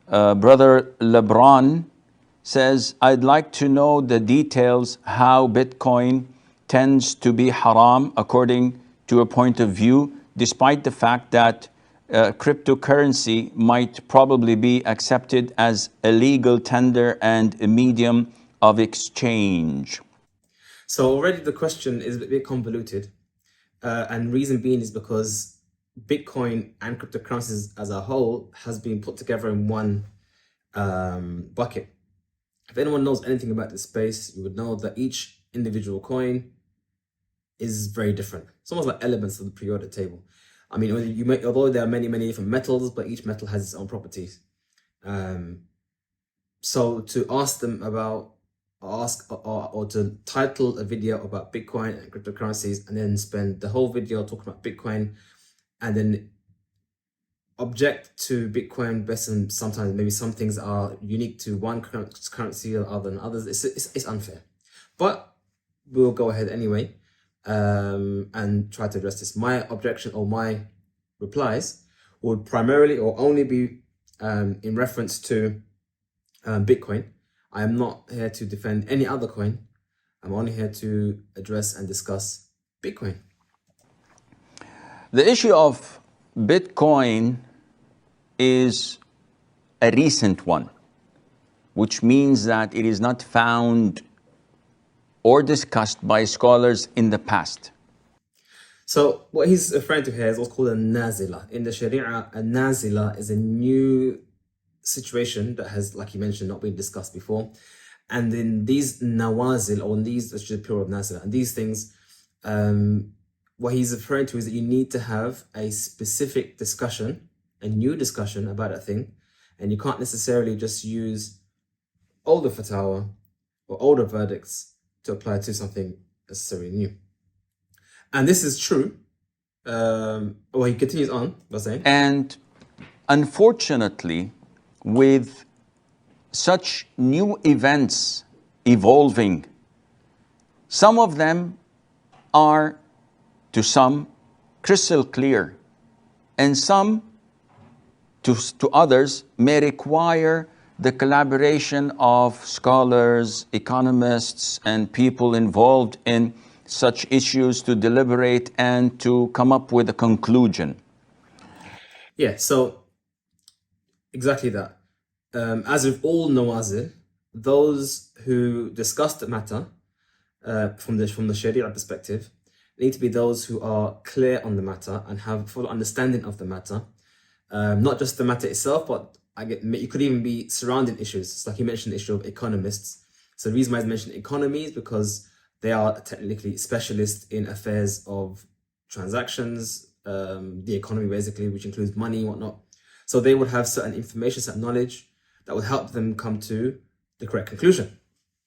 Brother LeBron says, I'd like to know the details how Bitcoin tends to be haram according to a point of view, despite the fact that cryptocurrency might probably be accepted as a legal tender and a medium of exchange. So already the question is a bit convoluted, and reason being is because Bitcoin and cryptocurrencies as a whole has been put together in one bucket. If anyone knows anything about this space, you would know that each individual coin is very different. It's almost like elements of the periodic table. I mean, although there are many different metals, but each metal has its own properties. So to ask them about, or to title a video about Bitcoin and cryptocurrencies, and then spend the whole video talking about Bitcoin, and then object to Bitcoin based on sometimes maybe some things are unique to one currency other than others, it's unfair. But we'll go ahead anyway and try to address this. My objection or my replies would primarily or only be in reference to Bitcoin. I am not here to defend any other coin. I'm only here to address and discuss Bitcoin. The issue of Bitcoin is a recent one, which means that it is not found or discussed by scholars in the past. So what he's referring to here is what's called a nazila. In the Sharia, a nazila is a new situation that has, like you mentioned, not been discussed before. And then these nawazil, or these, that's just plural of nazila, and these things, what he's referring to is that you need to have a specific discussion, a new discussion about a thing, and you can't necessarily just use older fatwa or older verdicts to apply to something necessarily new. And this is true. Well, he continues on by saying, And unfortunately, with such new events evolving, some of them are, to some, crystal clear, and some, to others, may require the collaboration of scholars, economists, and people involved in such issues to deliberate and to come up with a conclusion. yeah, so exactly that. As with all nawazil, those who discuss the matter from the Sharia perspective need to be those who are clear on the matter and have full understanding of the matter. Not just the matter itself, but you could even be surrounding issues. It's like you mentioned the issue of economists. So the reason why I mentioned economy is because they are technically specialists in affairs of transactions, the economy basically, which includes money and whatnot. So they would have certain information, certain knowledge that would help them come to the correct conclusion,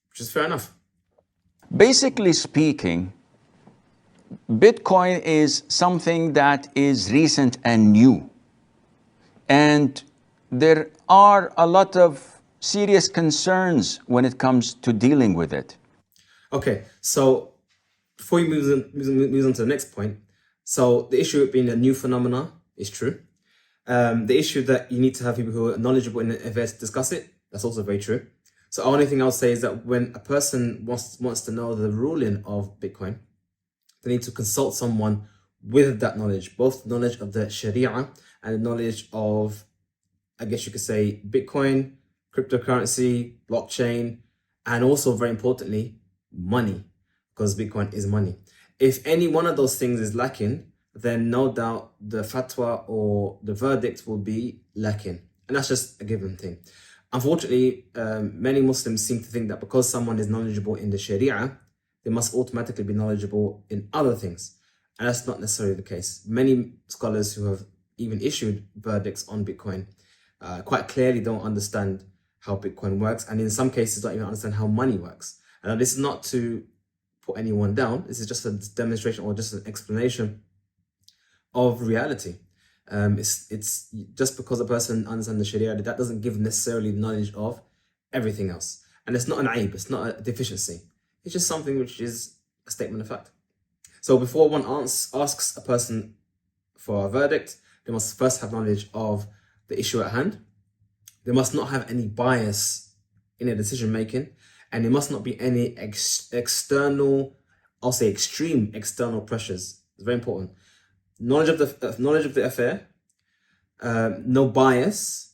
which is fair enough. Basically speaking, Bitcoin is something that is recent and new. And there are a lot of serious concerns when it comes to dealing with it. Okay, so before you move on to the next point, so the issue of being a new phenomena is true. The issue that you need to have people who are knowledgeable in the affairs to discuss it, that's also very true. So the only thing I'll say is that when a person wants to know the ruling of Bitcoin, they need to consult someone with that knowledge, both knowledge of the Sharia and knowledge of, I guess you could say, Bitcoin, cryptocurrency, blockchain, and also very importantly, money, because Bitcoin is money. If any one of those things is lacking, then no doubt the fatwa or the verdict will be lacking. And that's just a given thing. Unfortunately, many Muslims seem to think that because someone is knowledgeable in the Sharia, they must automatically be knowledgeable in other things. And that's not necessarily the case. Many scholars who have even issued verdicts on Bitcoin quite clearly don't understand how Bitcoin works, and in some cases don't even understand how money works. And this is not to put anyone down. This is just a demonstration or just an explanation of reality. It's just because a person understands the Sharia, that doesn't give necessarily knowledge of everything else. And it's not an aib, it's not a deficiency. It's just something which is a statement of fact. So before one asks a person for a verdict, they must first have knowledge of the issue at hand. They must not have any bias in their decision making, and there must not be any external, I'll say extreme external pressures. It's very important. Knowledge of the affair, no bias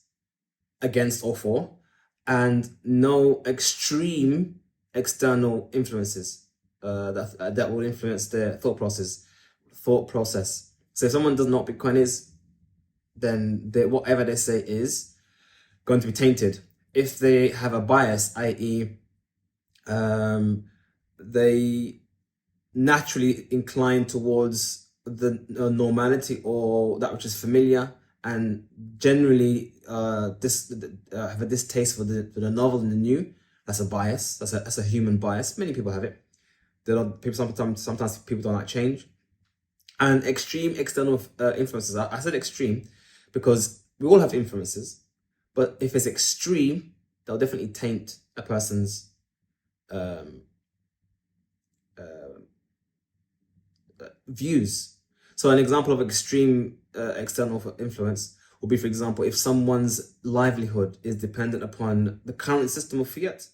against or for, and no extreme external influences that will influence their thought process. So if someone doesn't know what Bitcoin is, then whatever they say is going to be tainted. If they have a bias, i.e., they naturally incline towards the normality or that which is familiar, and generally have a distaste for the novel and the new. That's a bias. That's a human bias. Many people have it. Sometimes people don't like change. And extreme external influences. I said extreme because we all have influences, but if it's extreme, they'll definitely taint a person's views. So an example of extreme external influence would be, for example, if someone's livelihood is dependent upon the current system of fiat,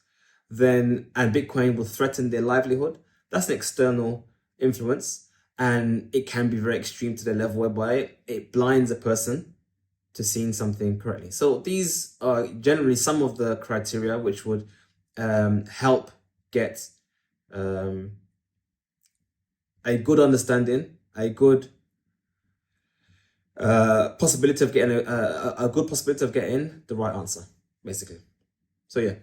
then and Bitcoin will threaten their livelihood. That's an external influence, and it can be very extreme to the level whereby it blinds a person to seeing something correctly. So these are generally some of the criteria which would help get a good understanding, a good possibility of getting a good possibility of getting the right answer, basically. So yeah.